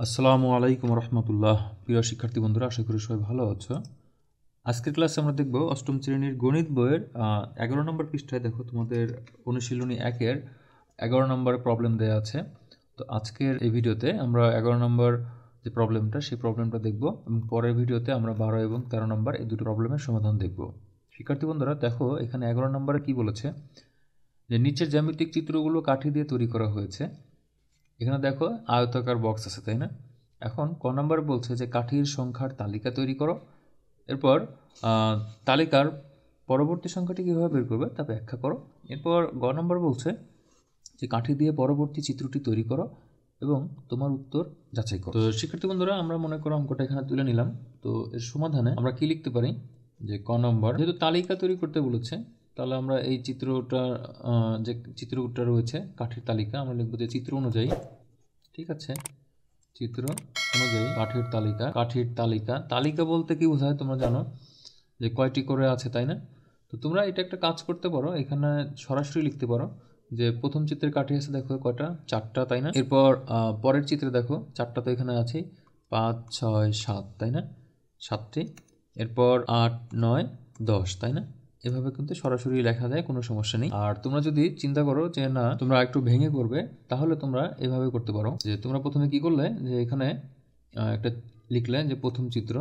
আসসালামু আলাইকুম রহমতুল্লাহ। প্রিয় শিক্ষার্থী বন্ধুরা, আশা করি সবাই ভালো আছো। আজকের ক্লাসে আমরা দেখব অষ্টম শ্রেণীর গণিত বইয়ের 11 নম্বর পৃষ্ঠায় দেখো তোমাদের অনুশীলনী 1-এর 11 নম্বর প্রবলেম দেওয়া আছে। তো আজকের এই ভিডিওতে আমরা 11 নম্বর যে প্রবলেমটা সেই প্রবলেমটা দেখব এবং পরের ভিডিওতে আমরা 12 এবং 13 নম্বর এই দুটো প্রবলেমের সমাধান দেখব। শিক্ষার্থী বন্ধুরা দেখো, এখানে 11 নম্বরে কি বলেছে যে নিচের জ্যামিতিক চিত্রগুলো কাঠি দিয়ে তৈরি করা হয়েছে। এখানে দেখো আয়তাকার বক্স আছে, তাই না? এখন ক নম্বর বলছে যে কাঠির সংখ্যার তালিকা তৈরি করো। এরপর তালিকার পরবর্তী সংখ্যাটি কীভাবে বের করবে তা ব্যাখ্যা করো। এরপর গ নম্বর বলছে যে কাঠি দিয়ে পরবর্তী চিত্রটি তৈরি করো এবং তোমার উত্তর যাচাই করো। তো শিক্ষার্থী বন্ধুরা, আমরা মনে করো অঙ্কটা এখানে তুলে নিলাম। তো এর সমাধানে আমরা কি লিখতে পারি যে ক নম্বর, যেহেতু তালিকা তৈরি করতে বলেছে, তাহলে আমরা এই চিত্রটা যে চিত্রটা রয়েছে কাঠির তালিকা, আমরা লিখবো যে চিত্র অনুযায়ী, ঠিক আছে, চিত্র অনুযায়ী কাঠির তালিকা। কাঠির তালিকা, তালিকা বলতে কি বোঝায় তোমরা জানো যে কয়টি করে আছে, তাই না? তো তোমরা এটা একটা কাজ করতে পারো, এখানে সরাসরি লিখতে পারো যে প্রথম চিত্রের কাঠি আছে দেখো কয়টা, 4টা, তাই না? এরপর পরের চিত্রে দেখো 4টা তো এখানে আছে, 5, 6, 7, তাই না? 7টি। এরপর 8, 9, 10, তাই না? এভাবে কিন্তু সরাসরি লেখা যায়, কোনো সমস্যা নেই। আর তোমরা যদি চিন্তা করো যে না তোমরা একটু ভেঙে করবে, তাহলে তোমরা এভাবে করতে পারো যে তোমরা প্রথমে কি করলে যে এখানে একটা লিখলে যে প্রথম চিত্র,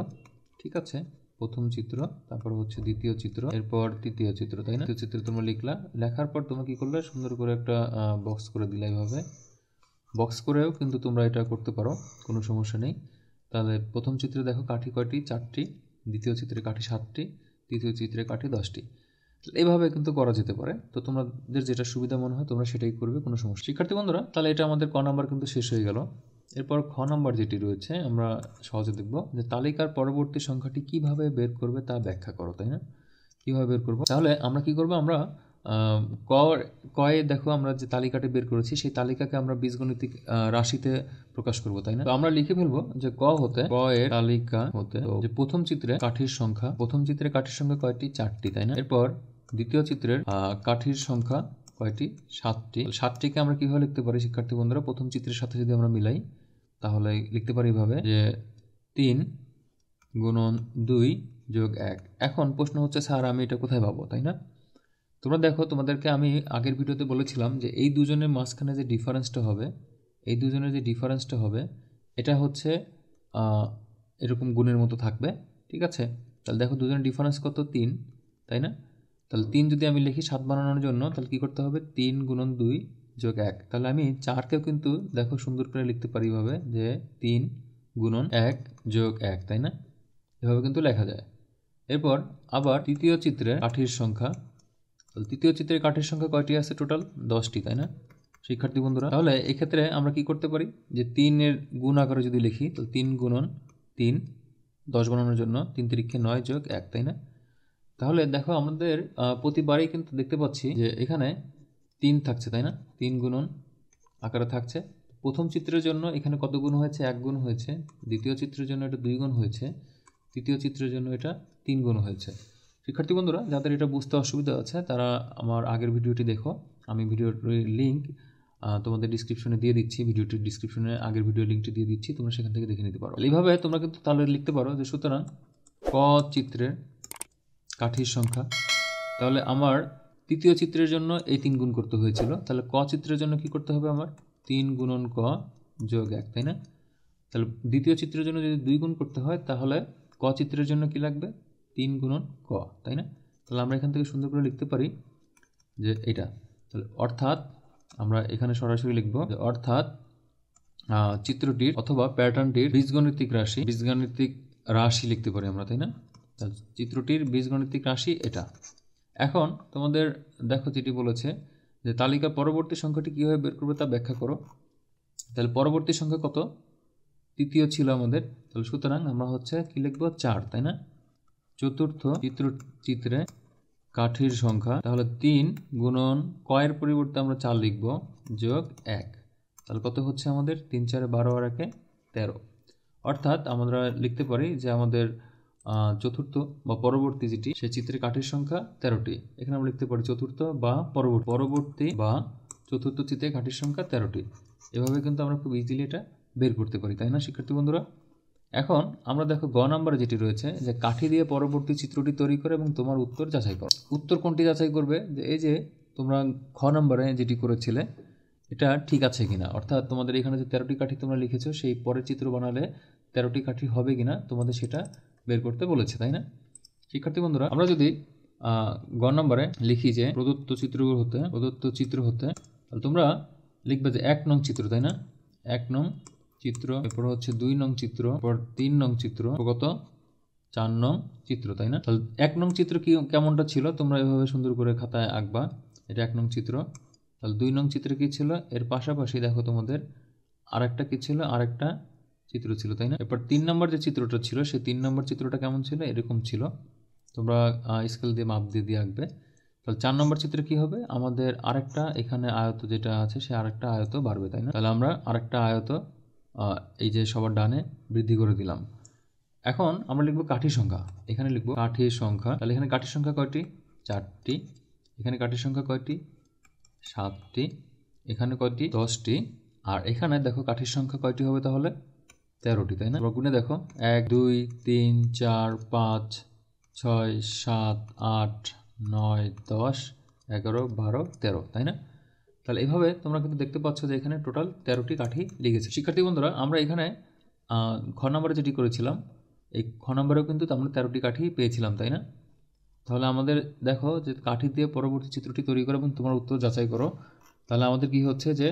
ঠিক আছে, প্রথম চিত্র, তারপর হচ্ছে দ্বিতীয় চিত্র, এরপর তৃতীয় চিত্র, তাই না? তৃতীয় চিত্র তোমরা লিখলা, লেখার পর তোমরা কি করলে সুন্দর করে একটা বক্স করে দিলে। এইভাবে বক্স করেও কিন্তু তোমরা এটা করতে পারো, কোনো সমস্যা নেই। তাহলে প্রথম চিত্রে দেখো কাঠি কয়টি, 4টি, দ্বিতীয় চিত্রে কাঠি 7টি, তৃতীয় চিত্রে কাঠি 10টি। এইভাবে কিন্তু করা যেতে পারে। তো তোমাদের যেটা সুবিধা মনে হয় তোমরা সেটাই করবে, কোনো সমস্যা। শিক্ষার্থী বন্ধুরা, তাহলে এটা আমাদের ক নাম্বার কিন্তু শেষ হয়ে গেল। এরপর খ নাম্বার যেটি রয়েছে আমরা সহজে দেখব যে তালিকার পরবর্তী সংখ্যাটি কিভাবে বের করবে তা ব্যাখ্যা করো, তাই না? কিভাবে বের করব? তাহলে আমরা কি করব, আমরা কয়ে দেখো আমরা যে তালিকাটি বের করেছি সেই তালিকাকে আমরা বীজগণিতিক রাশিতে প্রকাশ করব, তাই না? তো আমরা লিখে ফেলবো যে ক হতে, ক এর তালিকা হতে যে প্রথম চিত্রে কাঠির সংখ্যা, প্রথম চিত্রে কাঠির সংখ্যা কয়টি, 4টি, তাই না? এরপর দ্বিতীয় চিত্রের কাঠির সংখ্যা কয়টি, 7টি। 7টিকে আমরা কিভাবে লিখতে পারি শিক্ষার্থী বন্ধুরা? প্রথম চিত্রের সাথে যদি আমরা মিলাই তাহলে লিখতে পারি এভাবে যে 3 গুণন 2 যোগ 1। এখন প্রশ্ন হচ্ছে স্যার আমি এটা কোথায় পাবো, তাই না? তোমরা দেখো, তোমাদেরকে আমি আগের ভিডিওতে বলেছিলাম যে এই দুজনের মাঝখানে যে ডিফারেন্সটা হবে, এই দুজনের যে ডিফারেন্সটা হবে এটা হচ্ছে এরকম গুণের মতো থাকবে, ঠিক আছে? তাহলে দেখো দুজনের ডিফারেন্স কত, 3, তাই না? তাহলে 3 যদি আমি লিখি 7 বানানোর জন্য, তাহলে কী করতে হবে, 3 গুণন 2 যোগ 1। তাহলে আমি 4কেও কিন্তু দেখো সুন্দর করে লিখতে পারি এভাবে যে 3 গুণন 1 যোগ 1, তাই না? এভাবে কিন্তু লেখা যায়। এরপর আবার তৃতীয় চিত্রে কাঠির সংখ্যা, তৃতীয় চিত্রের কাঠের সংখ্যা কয়টি আছে, টোটাল 10টি, তাই না শিক্ষার্থী বন্ধুরা? তাহলে এক্ষেত্রে আমরা কি করতে পারি যে 3-এর গুণ আকারে যদি লিখি, তো 3 গুণন 3, 10 বানানোর জন্য 3 তিরিক্ষে 9 যোগ 1, তাই না? তাহলে দেখো আমাদের প্রতিবারই কিন্তু দেখতে পাচ্ছি যে এখানে 3 থাকছে, তাই না? 3 গুণন আকারে থাকছে। প্রথম চিত্রের জন্য এখানে কত গুণ হয়েছে, 1 গুণ হয়েছে। দ্বিতীয় চিত্রের জন্য এটা 2 গুণ হয়েছে। তৃতীয় চিত্রের জন্য এটা 3 গুণ হয়েছে। শিক্ষার্থী বন্ধুরা, যাদের এটা বুঝতে অসুবিধা আছে তারা আমার আগের ভিডিওটি দেখো, আমি ভিডিওর লিঙ্ক তোমাদের ডিসক্রিপশনে দিয়ে দিচ্ছি, ভিডিওটির ডিসক্রিপশনে আগের ভিডিও লিঙ্কটি দিয়ে দিচ্ছি, তোমরা সেখান থেকে দেখে নিতে পারো। এইভাবে তোমরা কিন্তু তাহলে লিখতে পারো যে সুতরাং ক চিত্রের কাঠির সংখ্যা, তাহলে আমার তৃতীয় চিত্রের জন্য এই 3 গুণ করতে হয়েছিল, তাহলে ক চিত্রের জন্য কি করতে হবে আমার, 3 গুণন ক যোগ 1, তাই না? তাহলে দ্বিতীয় চিত্রের জন্য যদি 2 গুণ করতে হয় তাহলে ক চিত্রের জন্য কি লাগবে, 3 গুণন ক, তাই না? তাহলে আমরা এখান থেকে সুন্দর করে লিখতে পারি যে এটা, তাহলে অর্থাৎ আমরা এখানে সরাসরি লিখব যে অর্থাৎ চিত্রটির অথবা প্যাটার্নটির বীজগণিতিক রাশি লিখতে পারি আমরা, তাই না? তাহলে চিত্রটির বীজগণিতিক রাশি এটা। এখন তোমাদের দেখো যেটি বলেছে যে তালিকার পরবর্তী সংখ্যাটি কীভাবে বের করবে তা ব্যাখ্যা করো। তাহলে পরবর্তী সংখ্যা কত, তৃতীয় ছিল আমাদের, তাহলে সুতরাং আমরা হচ্ছে কি লিখব, 4, তাই না? চতুর্থ চিত্রে কাঠির সংখ্যা, তাহলে 3 গুণন কয়ের পরিবর্তে আমরা 4 লিখব যোগ 1, তাহলে কত হচ্ছে আমাদের, 3 4 12 আর 1 13। অর্থাৎ আমরা লিখতে পারি যে আমাদের চতুর্থ বা পরবর্তী যেটি সেই চিত্রে কাঠির সংখ্যা 13টি। এখানে আমরা লিখতে পারি চতুর্থ বা পরবর্তী বা চতুর্থ চিত্রে কাঠির সংখ্যা 13টি। এভাবে কিন্তু আমরা খুব ইজিলি এটা বের করতে পারি, তাই না শিক্ষার্থী বন্ধুরা? এখন আমরা দেখো গ নাম্বারে যেটি রয়েছে যে কাঠি দিয়ে পরবর্তী চিত্রটি তৈরি করে এবং তোমার উত্তর যাচাই করো। উত্তর কোনটি যাচাই করবে? যে এই যে তোমরা খ নাম্বারে যেটি করেছিলে এটা ঠিক আছে কিনা, অর্থাৎ তোমাদের এখানে যে 13টি কাঠি তোমরা লিখেছো সেই পরের চিত্র বানালে 13টি কাঠি হবে কিনা তোমাদের সেটা বের করতে বলেছে, তাই না শিক্ষার্থী বন্ধুরা? আমরা যদি গ নাম্বারে লিখি যে প্রদত্ত চিত্র হতে তাহলে তোমরা লিখবে যে 1 নং চিত্র, তাই না? 1 নং চিত্র, এরপর হচ্ছে 2 নং চিত্র, এরপর 3 নং চিত্র, কত 4 নং চিত্র, তাই না? তাহলে 1 নং চিত্র কি কেমনটা ছিল তোমরা এভাবে সুন্দর করে খাতায় আঁকবা। এটা 1 নং চিত্র। তাহলে 2 নং চিত্র কি ছিল? এর পাশাপাশি দেখো তোমাদের আরেকটা কি ছিল? আরেকটা চিত্র ছিল, তাই না? এরপর 3 নম্বর যে চিত্রটা ছিল সেই 3 নম্বর চিত্রটা কেমন ছিল? এরকম ছিল। তোমরা স্কেল দিয়ে মাপ দিয়ে আঁকবে। তাহলে 4 নম্বর চিত্রে কি হবে? আমাদের আরেকটা এখানে আয়ত যেটা আছে সে আরেকটা আয়ত বাড়বে, তাই না? তাহলে আমরা আরেকটা আয়ত এই যে সবার ডানে বৃদ্ধি করে দিলাম। এখন আমরা লিখব কাঠির সংখ্যা। এখানে লিখব কাঠির সংখ্যা। তাহলে এখানে কাঠির সংখ্যা কয়টি? 4টি। এখানে কাঠির সংখ্যা কয়টি? 7টি। এখানে কয়টি? 10টি। আর এখানে দেখো কাঠির সংখ্যা কয়টি হবে তাহলে? 13টি, তাই না? গুণে দেখো 1 2 3 4 5 6 7 8 9 10 11 12 13, তাই না? তাহলে এইভাবে তোমরা কিন্তু দেখতে পাচ্ছ যে এখানে টোটাল 13টি কাঠি লিখেছে। শিক্ষার্থী বন্ধুরা আমরা এখানে খ নম্বরে যেটি করেছিলাম এই খ নম্বরেও কিন্তু আমরা 13টি কাঠি পেয়েছিলাম, তাই না? তাহলে আমাদের দেখো যে কাঠি দিয়ে পরবর্তী চিত্রটি তৈরি করো এবং তোমার উত্তর যাচাই করো। তাহলে আমাদের কি হচ্ছে যে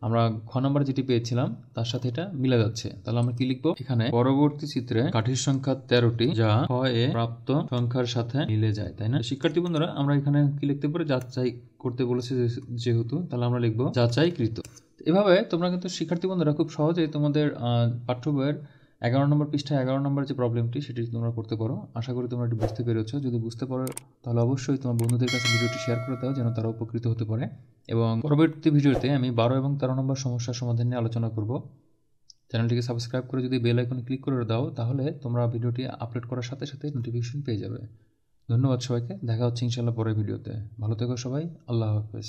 আমরা খ নম্বরে যেটি পেয়েছিলাম তার সাথে এটা মিলে যাচ্ছে। তাহলে আমরা কি লিখবো? এখানে পরবর্তী চিত্রে কাঠির সংখ্যা 13টি যা খ এ প্রাপ্ত সংখ্যার সাথে মিলে যায়, তাই না? শিক্ষার্থী বন্ধুরা আমরা এখানে কি লিখতে পারি? যাচাই করতে বলেছে যেহেতু, তাহলে আমরা লিখবো যাচাইকৃত। এভাবে তোমরা কিন্তু শিক্ষার্থী বন্ধুরা খুব সহজেই তোমাদের পাঠ্য বইয়ের 11 নম্বর পৃষ্ঠায় 11 নম্বর যে প্রবলেমটি সেটি তোমরা করতে পারো। আশা করি তোমরা এটি বুঝতে পেরেছো। যদি বুঝতে পারো তাহলে অবশ্যই তোমার বন্ধুদের কাছে ভিডিওটি শেয়ার করে দাও যেন তারা উপকৃত হতে পারে। এবং পরবর্তী ভিডিওতে আমি 12 এবং 13 নম্বর সমস্যার সমাধান নিয়ে আলোচনা করব। চ্যানেলটিকে সাবস্ক্রাইব করে যদি বেল আইকনে ক্লিক করে দাও তাহলে তোমরা ভিডিওটি আপলোড করার সাথে সাথে নোটিফিকেশন পেয়ে যাবে। ধন্যবাদ সবাইকে। দেখা হচ্ছে ইনশাআল্লাহ পরের ভিডিওতে। ভালো থেকো সবাই। আল্লাহ হাফেজ।